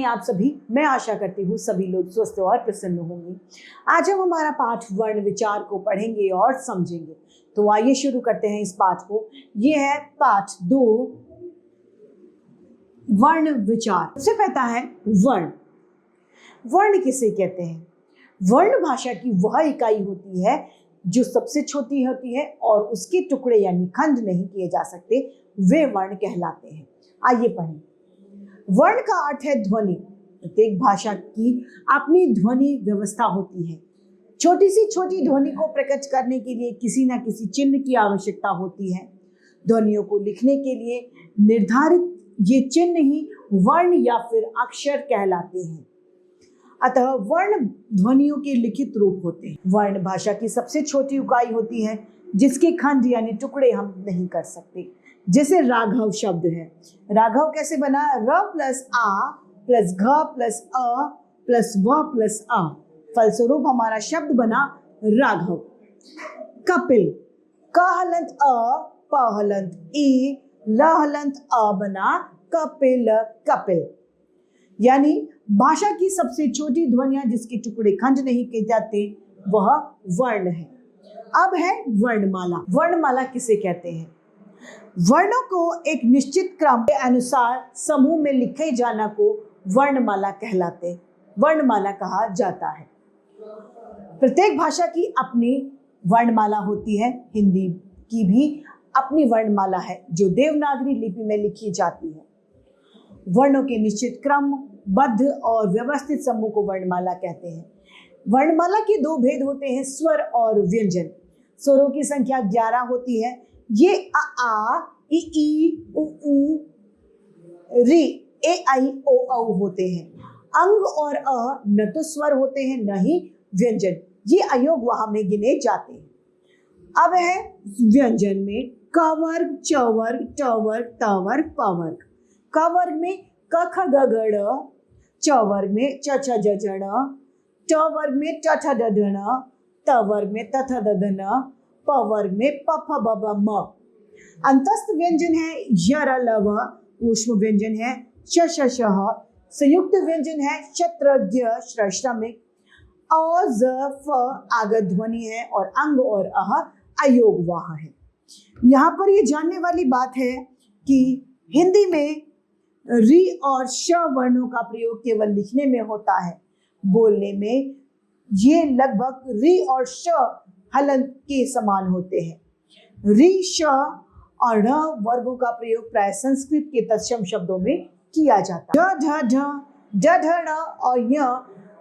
हैं आप सभी। मैं आशा करती हूँ सभी लोग स्वस्थ और प्रसन्न होंगे। आज हम हमारा पाठ वर्ण विचार को पढ़ेंगे और समझेंगे। तो आइए शुरू करते हैं इस पाठ को। ये है पाठ 2, वर्ण विचार। सबसे पहला है वर्ण। वर्ण किसे कहते हैं? वर्ण भाषा की वह इकाई होती है जो सबसे छोटी होती है और उसके टुकड़े यानी खंड नहीं किए जा सकते, वे वर्ण कहलाते हैं। आइए पढ़ें। वर्ण का अर्थ है ध्वनि। प्रत्येक भाषा की अपनी ध्वनि व्यवस्था होती है। छोटी सी छोटी ध्वनि को प्रकट करने के लिए किसी न किसी चिन्ह की आवश्यकता होती है। ध्वनियों को लिखने के लिए निर्धारित ये चिन्ह ही वर्ण या फिर अक्षर कहलाते हैं। अतः वर्ण ध्वनियों के लिखित रूप होते हैं। वर्ण भाषा की सबसे छोटी इकाई होती है जिसके खंड यानी टुकड़े हम नहीं कर सकते। जैसे राघव शब्द है। राघव कैसे बना? र प्लस आ प्लस घ प्लस अ प्लस व प्लस आ। फलस्वरूप हमारा शब्द बना राघव। कपिल, क हलंत अ प हलंत ई ल हलंत अ बना कपिल कपिल। यानी भाषा की सबसे छोटी ध्वनियां जिसके टुकड़े खंड नहीं किए जाते वह वर्ण है। अब है वर्णमाला। वर्णमाला किसे कहते हैं? वर्णों को एक निश्चित क्रम के अनुसार समूह में लिखे जाना को वर्णमाला कहलाते, वर्णमाला कहा जाता है। प्रत्येक भाषा की अपनी वर्णमाला होती है। हिंदी की भी अपनी वर्णमाला है जो देवनागरी लिपि में लिखी जाती है। वर्णों के निश्चित क्रम, बद्ध और व्यवस्थित समूह को वर्णमाला कहते हैं। वर्णमाला के दो भेद होते हैं, स्वर और व्यंजन। स्वरों की संख्या 11 होती है। ये अ आ ई उ ऊ री ए आई ओ औ होते हैं। अंग और अ न तो स्वर होते हैं न ही व्यंजन। ये अयोग वहां में गिने जाते हैं। अब है व्यंजन में क वर्ग, च वर्ग, ट वर्ग, त वर्ग, प वर्ग। क वर्ग में क ख ग घ ड़, च वर्ग में च छ ज झ ण, ट वर्ग में ट ठ ड ढ ण, त वर्ग में त थ द ध न, प वर्ग में प फ ब भ म। अंतस्थ व्यंजन है य र ल व, ऊष्म व्यंजन है श श श ह, संयुक्त व्यंजन है क्षत्र ज्ञ श्र श्रमिक, अ ज फ आगत ध्वनि है और अंग और अह अयोग वाह है। यहाँ पर ये जानने वाली बात है कि हिंदी में री और श वर्णों का प्रयोग केवल लिखने में होता है। बोलने में ये लगभग री और श हलंत के समान होते हैं। री, श और ढ वर्गों का प्रयोग प्राय संस्कृत के तत्सम शब्दों में किया जाता है। ढ ढ ढ ढ ण और य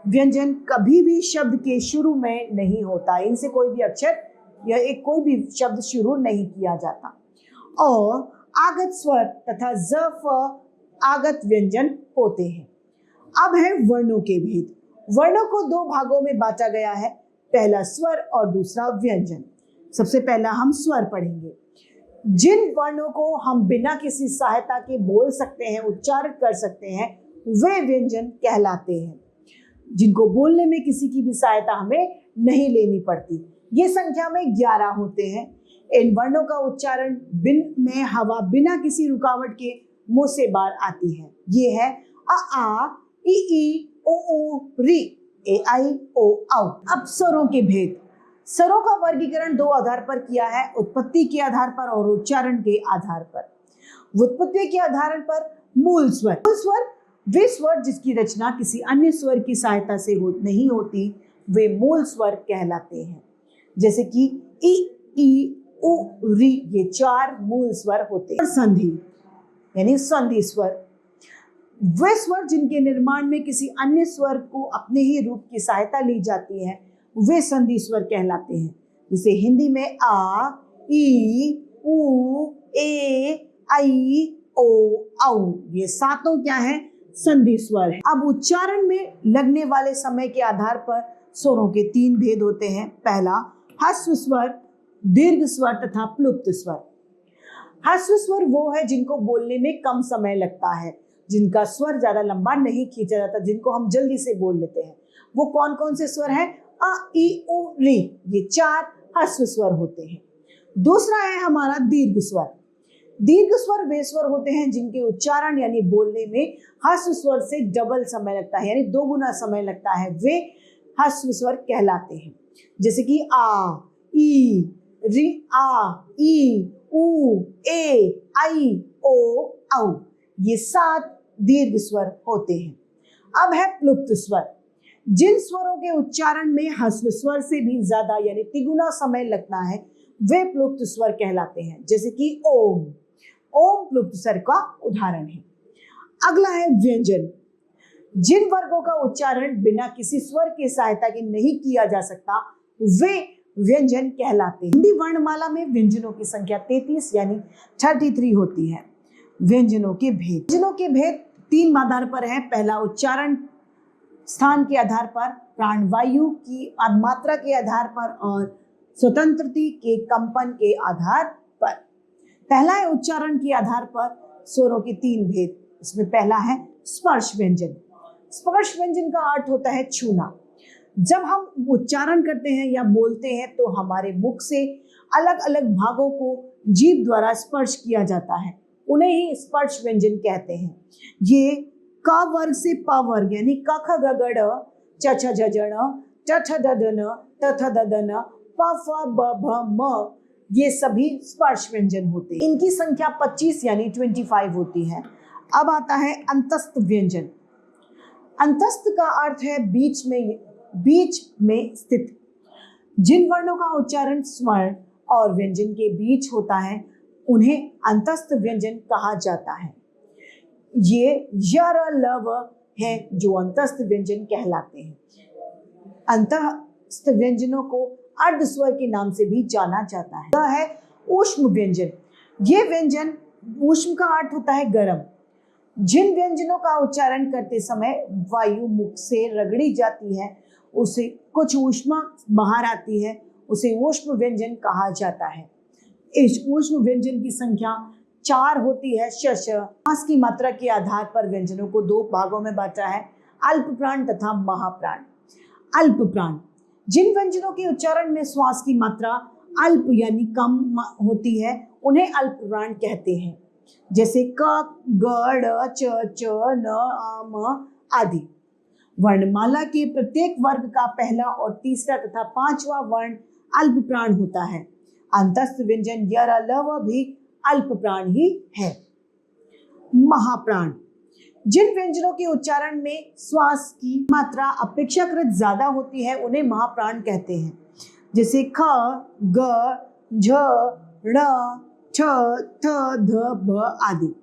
व्यंजन कभी भी शब्द के शुरू में नहीं होता। इनसे कोई भी अक्षर या कोई भी शब्द शुरू नहीं किया जाता। और आगत स्वर तथा ज फ आगत व्यंजन होते हैं। अब है वर्णों के भेद। वर्णों को दो भागों में बांटा गया है, पहला स्वर और दूसरा व्यंजन। सबसे पहला हम स्वर पढ़ेंगे। जिन वर्णों को हम बिना किसी सहायता के बोल सकते हैं, उच्चारित कर सकते हैं, वे व्यंजन कहलाते हैं। जिनको बोलने में किसी की भी सहायता हमें नहीं लेनी पड़ती। ये संख्या में 11 होते हैं। इन वर्णों का उच्चारण बिन में हवा बिना किसी रुकावट के मुंह से बाहर आती है। ये है अ आ ई ओ ऊ री ए आई ओ औ। अब स्वरों के भेद। स्वरों का वर्गीकरण दो आधार पर किया है, उत्पत्ति के आधार पर और उच्चारण के आधार पर। व्युत्पत्ति के आधार पर मूल स्वर। मूल स्वर वे स्वर जिसकी रचना किसी अन्य स्वर की सहायता से नहीं होती, वे मूल स्वर कहलाते हैं। जैसे कि ई उ री, ये 4 मूल स्वर होते हैं। संधि यानी संधि स्वर वे स्वर जिनके निर्माण में किसी अन्य स्वर को अपने ही रूप की सहायता ली जाती है, वे संधि स्वर कहलाते हैं। जैसे हिंदी में आ ई उ ए आई ओ औ, ये सातों क्या है? संधि स्वर है। अब उच्चारण में लगने वाले समय के आधार पर स्वरों के 3 भेद होते हैं। पहला ह्रस्व स्वर, दीर्घ स्वर तथा प्लुप्त स्वर। ह्रस्व स्वर वो है जिनको बोलने में कम समय लगता है, जिनका स्वर ज्यादा लंबा नहीं खींचा जाता, जिनको हम जल्दी से बोल लेते हैं। वो कौन कौन से स्वर हैं? अ ई उ री, ये 4 ह्रस्व स्वर होते हैं। दूसरा है हमारा दीर्घ स्वर। दीर्घ स्वर वे स्वर होते हैं जिनके उच्चारण यानी बोलने में ह्रस्व स्वर से डबल समय लगता है, यानी 2 गुना समय लगता है, वे ह्रस्व स्वर कहलाते हैं। जैसे कि आ, ई, री, आ, ई, ऊ, ए, आई, ओ, औ, ये 7 दीर्घ स्वर होते हैं। अब है प्लुप्त स्वर। जिन स्वरों के उच्चारण में ह्रस्व स्वर से भी ज्यादा यानी तिगुना समय लगता है वे प्लुप्त स्वर कहलाते हैं। जैसे कि ओम, ओम प्लुप्त स्वर का उदाहरण है। अगला है व्यंजन। जिन वर्गों का उच्चारण बिना किसी स्वर की सहायता के नहीं किया जा सकता वे व्यंजन कहलाते हैं। हिंदी वर्णमाला में व्यंजनों की संख्या 33 यानी 33 होती है। व्यंजनों के भेद 3 आधार पर है। पहला, उच्चारण स्थान के आधार पर, प्राणवायु की मात्रा के आधार पर और स्वतंत्रता के कंपन के आधार पर। पहला है उच्चारण के आधार पर स्वरों के 3 भेद। इसमें पहला है स्पर्श व्यंजन। स्पर्श व्यंजन का अर्थ होता है छूना। जब हम उच्चारण करते हैं या बोलते हैं तो हमारे मुख से अलग अलग भागों को जीभ द्वारा स्पर्श किया जाता है, उन्हें ही स्पर्श व्यंजन कहते हैं। ये क वर्ग से प वर्ग यानी क ख ग घ ड़ च छ ज ज ण ट ठ ड ढ न त थ द द न प फ ब भ म, ये सभी स्पर्श व्यंजन होते हैं। इनकी संख्या 25 यानी 25 होती है। अब आता है अंतस्थ व्यंजन। अंतस्थ का अर्थ है बीच में स्थित। जिन वर्णों का उच्चारण स्वर्ण और व्यंजन के बीच होता है उन्हें अंतस्थ व्यंजन कहा जाता है। ये य र ल व है जो अंतस्थ व्यंजन कहलाते हैं। अंतस्थ व्यंजनों को अर्ध स्वर के नाम से भी जाना जाता है। यह है ऊष्म व्यंजन। ये व्यंजन, ऊष्म का अर्थ होता है गर्म। जिन व्यंजनों का उच्चारण करते समय वायु मुख से रगड़ी जाती है उसे कुछ ऊष्मा बाहर आती है, उसे ऊष्म व्यंजन कहा जाता है। इस ऊष्म व्यंजन की संख्या 4 होती है। श्वास की मात्रा के आधार पर व्यंजनों को 2 भागों में बांटा है, अल्प प्राण तथा महाप्राण। अल्प प्राण, जिन व्यंजनों के उच्चारण में श्वास की मात्रा अल्प यानी कम होती है उन्हें अल्प प्राण कहते हैं। जैसे क, ग, ड़, च, च, न, आ, म आदि। वर्णमाला के प्रत्येक वर्ग का पहला और तीसरा तथा 5वां वर्ण अल्प प्राण होता है। अंतस्थ व्यंजन य, र, ल, व भी अल्प प्राण ही है। महाप्राण, जिन व्यंजनों के उच्चारण में श्वास की मात्रा अपेक्षाकृत ज्यादा होती है उन्हें महाप्राण कहते हैं। जैसे ख, ग, झ, ण, छ, थ, ध, भ आदि।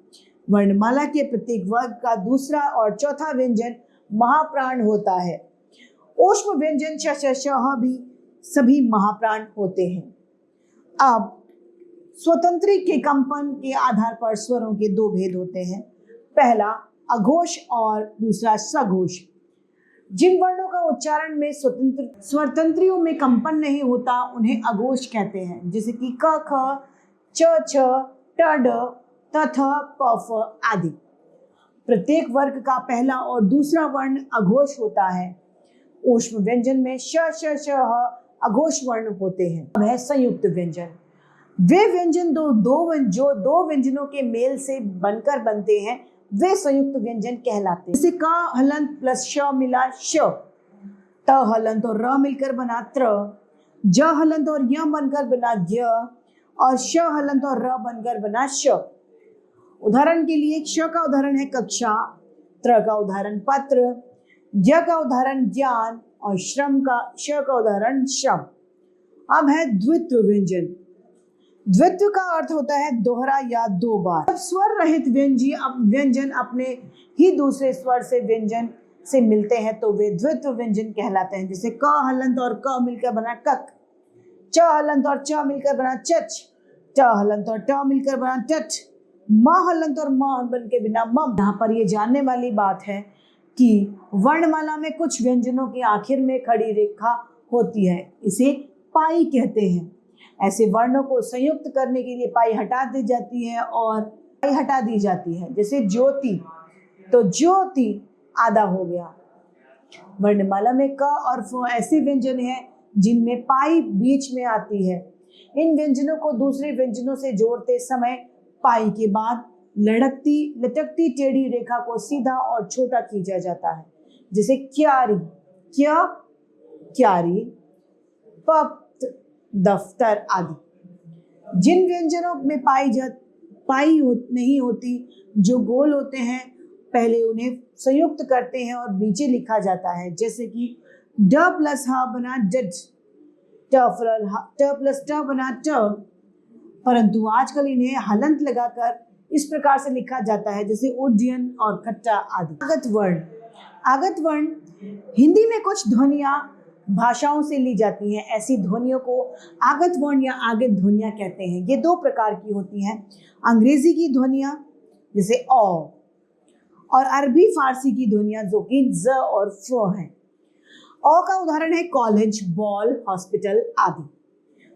वर्णमाला के प्रत्येक वर्ग का दूसरा और चौथा व्यंजन महाप्राण होता है। ऊष्म व्यंजन श, श, श भी सभी महाप्राण होते हैं। अब स्वतंत्री के कंपन के आधार पर स्वरों के 2 भेद होते हैं। पहला अघोष और दूसरा सघोष। जिन वर्णों का उच्चारण में स्वतंत्रियों में कंपन नहीं होता उन्हें अघोष कहते हैं। जैसे कि क, ख, च, छ, ट, ड, त, थ, प, फ आदि। प्रत्येक वर्ग का पहला और दूसरा वर्ण अघोष होता है। ऊष्म व्यंजन में श, श, श, ह अघोष वर्ण होते हैं। अब है संयुक्त व्यंजन। वे व्यंजन जो दो व्यंजनों के मेल से बनकर बनते हैं वे संयुक्त व्यंजन कहलाते हैं। जैसे क हलंत प्लस श मिला श, त हलंत और र मिलकर बना त्र, ज हलंत और य बनकर बना ज्ञ और श हलंत और र बनकर बना श। उदाहरण के लिए श का उदाहरण है कक्षा, त्र का उदाहरण पत्र, ज्ञ का उदाहरण ज्ञान और श का उदाहरण श्रम। अब है द्वित्व व्यंजन। द्वित्व का अर्थ होता है दोहरा या 2 बार। जब स्वर रहित व्यंजन अपने ही दूसरे स्वर से व्यंजन से मिलते हैं तो वे द्वित्व व्यंजन कहलाते हैं। जैसे क हलंत और क मिलकर बना कक, च हलंत और च मिलकर बना चच, ट हलंत और ट मिलकर बना टट, म हलंत और म बन के बिना मम। यहाँ पर ये जानने वाली बात है कि वर्णमाला में कुछ व्यंजनों के आखिर में खड़ी रेखा होती है, इसे पाई कहते हैं। ऐसे वर्णों को संयुक्त करने के लिए पाई हटा दी जाती है और पाई हटा दी जाती है। जैसे ज्योति, तो ज्योति आधा हो गया। वर्णमाला में क और फ ऐसे व्यंजन हैं जिनमें पाई बीच में आती है। इन व्यंजनों को दूसरे व्यंजनों से जोड़ते समय पाई के बाद लटकती टेढ़ी रेखा को सीधा और छोटा खींचा जाता है, जैसे क्यारी, क्यारी, पप्त, दफ्तर आदि। जिन व्यंजनों में पाई नहीं होती, जो गोल होते हैं, पहले उन्हें संयुक्त करते हैं और नीचे लिखा जाता है, जैसे कि ड प्लस ह बना डड, ट प्लस ट बना ट। परंतु आजकल इन्हें हलंत लगाकर इस प्रकार से लिखा जाता है, जैसे उड्डयन और खट्टा आदि। आगत वर्ण हिंदी में कुछ ध्वनियां भाषाओं से ली जाती हैं। ऐसी ध्वनियों को आगत वर्ण या आगत ध्वनियां कहते हैं। ये दो प्रकार की होती हैं, अंग्रेजी की ध्वनियां जैसे अ, और अरबी फारसी की ध्वनियां जो कि ज और फ हैं। अ का उदाहरण है कॉलेज, बॉल, हॉस्पिटल आदि।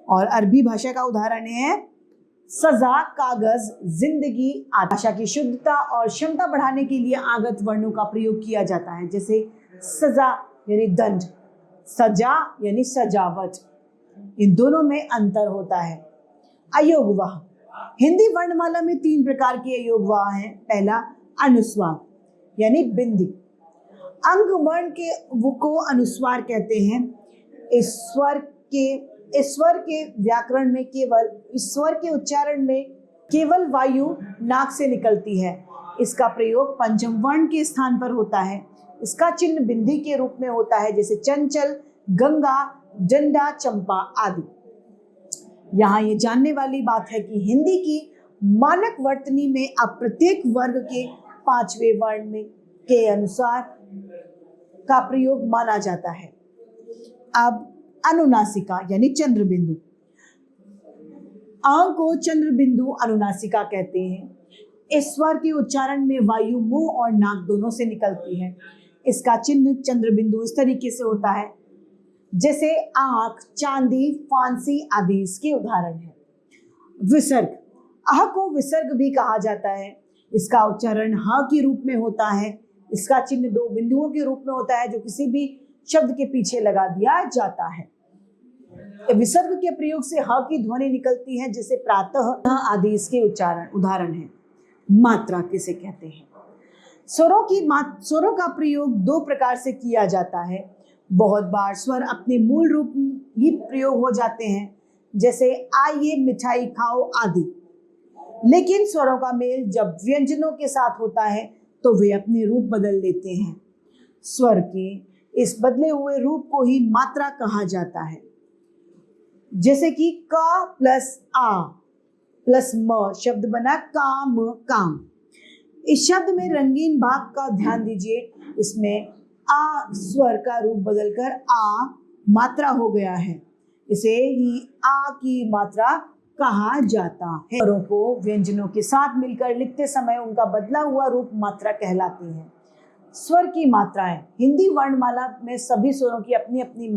और अरबी भाषा का उदाहरण है सजा, कागज, जिंदगी आदि। भाषा की शुद्धता और क्षमता बढ़ाने के लिए आगत वर्णों का प्रयोग किया जाता है, जैसे सजा यानी दंड, सजा यानी सजावट। इन दोनों में अंतर होता है। अयोगवाह, हिंदी वर्णमाला में 3 प्रकार के अयोगवाह हैं। पहला अनुस्वार यानी बिंदी। अंग वर्ण को अनुस्वार कहते हैं। ईश्वर के व्याकरण में ईश्वर के उच्चारण में केवल वायु नाक से निकलती है। इसका प्रयोग पंचम वर्ण के स्थान पर होता है। इसका चिन्ह बिंदी के रूप में होता है, जैसे चंचल, गंगा, डंडा, चंपा आदि। यहाँ ये जानने वाली बात है कि हिंदी की मानक वर्तनी में अब प्रत्येक वर्ग के 5वें वर्ण में के अनुसार का प्रयोग माना जाता है। अब अनुनासिका यानी चंद्र बिंदु। अ को चंद्र बिंदु अनुनासिका कहते हैं। इस स्वर के उच्चारण में वायु मुंह और नाक दोनों से निकलती है। इसका चिन्ह चंद्र बिंदु इस तरीके से होता है, जैसे आंख, चांदी, फांसी आदि इसके उदाहरण है। विसर्ग, अह को विसर्ग भी कहा जाता है। इसका उच्चारण ह के रूप में होता है। इसका चिन्ह 2 बिंदुओं के रूप में होता है, जो किसी भी शब्द के पीछे लगा दिया जाता है। विसर्ग के प्रयोग से ह की ध्वनि निकलती है, जैसे प्रातः आदि इसके उदाहरण है। मात्रा किसे कहते हैं? स्वरों का प्रयोग 2 प्रकार से किया जाता है। बहुत बार स्वर अपने मूल रूप ही प्रयोग हो जाते हैं, जैसे आइए, मिठाई खाओ आदि। लेकिन स्वरों का मेल जब व्यंजनों के साथ होता है तो वे अपने रूप बदल लेते हैं। स्वर के इस बदले हुए रूप को ही मात्रा कहा जाता है, जैसे कि क प्लस आ प्लस म शब्द बना काम, काम। इस शब्द में रंगीन भाग का ध्यान दीजिए। इसमें आ स्वर का रूप बदलकर आ मात्रा हो गया है। इसे ही आ की मात्रा कहा जाता है। स्वरों को व्यंजनों के साथ मिलकर लिखते समय उनका बदला हुआ रूप मात्रा कहलाती है। स्वर की मात्राएं, हिंदी वर्णमाला में सभी स्वरों की अपनी अपनी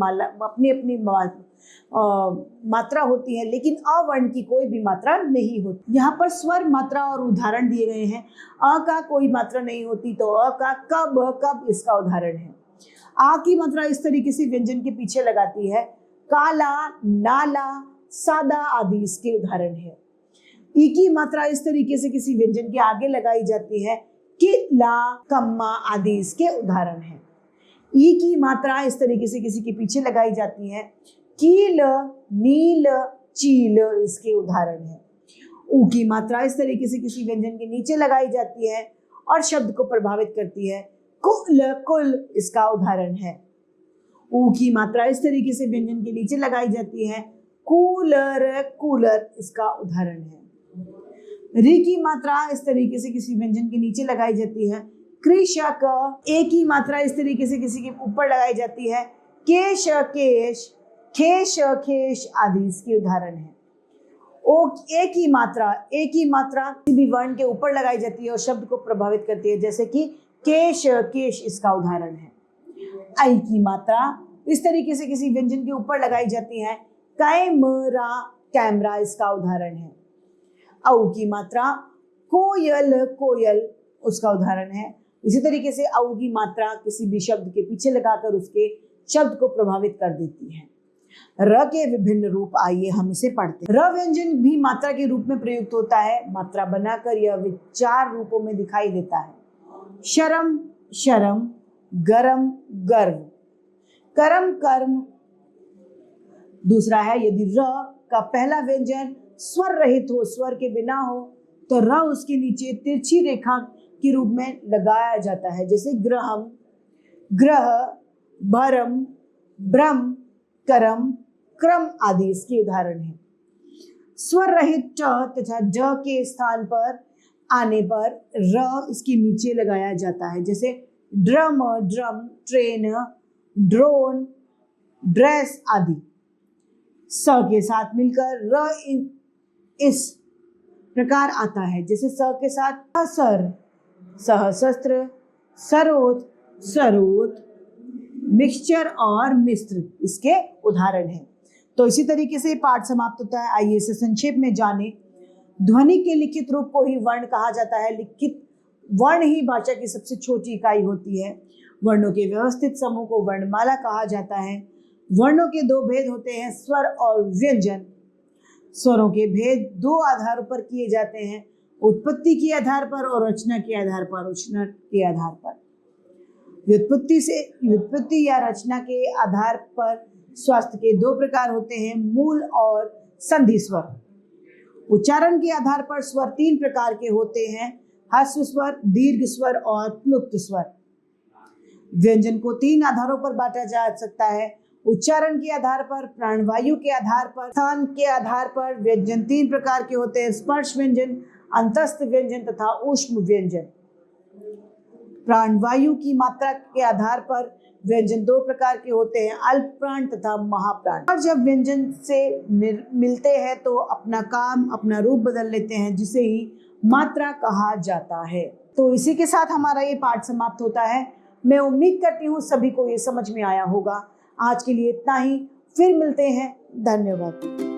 मात्रा होती है, लेकिन अवर्ण की कोई भी मात्रा नहीं होती। यहाँ पर स्वर मात्रा और उदाहरण दिए गए हैं। अ का कोई मात्रा नहीं होती तो अ का कब इसका उदाहरण है। आ की मात्रा इस तरीके से व्यंजन के पीछे लगाती है। काला, नाला, सादा आदि इसके उदाहरण है। ई की मात्रा इस तरीके से किसी व्यंजन के आगे लगाई जाती है। किला, कम्मा आदि इसके उदाहरण है। ई की मात्रा इस तरीके से किसी के पीछे लगाई जाती है। कील, नील, चील इसके उदाहरण है। ऊ की मात्रा इस तरीके से किसी व्यंजन के नीचे लगाई जाती है और शब्द को प्रभावित करती है। कुल, कुल इसका उदाहरण है। ऊ की मात्रा इस तरीके से व्यंजन के नीचे लगाई जाती है। कूलर, कूलर इसका उदाहरण है। री की मात्रा इस तरीके से किसी व्यंजन के नीचे लगाई जाती है। कृषक, ए की मात्रा इस तरीके से किसी के ऊपर लगाई जाती है। केश, केश, खेश, खेश आदि इसके उदाहरण है। ए की मात्रा किसी भी वर्ण के ऊपर लगाई जाती है और शब्द को प्रभावित करती है, जैसे कि केश, केश इसका उदाहरण है। आई की मात्रा इस तरीके से किसी व्यंजन के ऊपर लगाई जाती है। कैमरा, कैमरा इसका उदाहरण है। औ की मात्रा कोयल, कोयल उसका उदाहरण है। इसी तरीके से औ की मात्रा किसी भी शब्द के पीछे लगाकर उसके शब्द को प्रभावित कर देती है। र के विभिन्न रूप आइए हम इसे पढ़ते हैं। र व्यंजन भी मात्रा के रूप में प्रयुक्त होता है। मात्रा बनाकर यह विचार रूपों में दिखाई देता है। शरम शरम, गरम गर्व, करम कर्म। दूसरा है यदि र का पहला व्यंजन स्वर रहित हो, स्वर के बिना हो, तो र उसके नीचे तिरछी रेखा के रूप में लगाया जाता है, जैसे ग्रहम, ग्रह, भरम, ब्रह्म, करम, क्रम आदि इसके उदाहरण हैं। स्वर रहित ट तथा ड के स्थान पर आने पर र इसके नीचे लगाया जाता है, जैसे drum, drum, train, drone, dress आदि। स के साथ मिलकर र इस प्रकार आता है, जैसे स के साथ सर, सहस्त्र, सरोत, सरोत, मिक्सचर और मिश्र इसके उदाहरण हैं। तो इसी तरीके से पाठ समाप्त होता है। आइए इसे संक्षेप में जाने। ध्वनि के लिखित रूप को ही वर्ण कहा जाता है। लिखित वर्ण ही भाषा की सबसे छोटी इकाई होती है। वर्णों के व्यवस्थित समूह को वर्णमाला कहा जाता है। वर्णों के दो भेद होते हैं, स्वर और व्यंजन। स्वरों के भेद दो आधारों पर किए जाते हैं, उत्पत्ति के आधार पर और रचना के आधार पर। रचना के आधार पर व्युत्पत्ति या रचना के आधार पर स्वास्थ्य के दो प्रकार होते हैं, मूल और संधि स्वर। उच्चारण के आधार पर स्वर तीन प्रकार के होते हैं, ह्रस्व स्वर, दीर्घ स्वर और प्लुप्त स्वर। व्यंजन को तीन आधारों पर बांटा जा सकता है, उच्चारण के आधार पर, प्राणवायु के आधार पर, स्थान के आधार पर। व्यंजन तीन प्रकार के होते हैं, स्पर्श व्यंजन, अंतस्थ व्यंजन तथा ऊष्म व्यंजन। प्राणवायु की मात्रा के आधार पर व्यंजन दो प्रकार के होते हैं, अल्प प्राण तथा महाप्राण। और जब व्यंजन से मिलते हैं तो अपना काम, अपना रूप बदल लेते हैं, जिसे ही मात्रा कहा जाता है। तो इसी के साथ हमारा ये पाठ समाप्त होता है। मैं उम्मीद करती हूँ सभी को ये समझ में आया होगा। आज के लिए इतना ही, फिर मिलते हैं। धन्यवाद।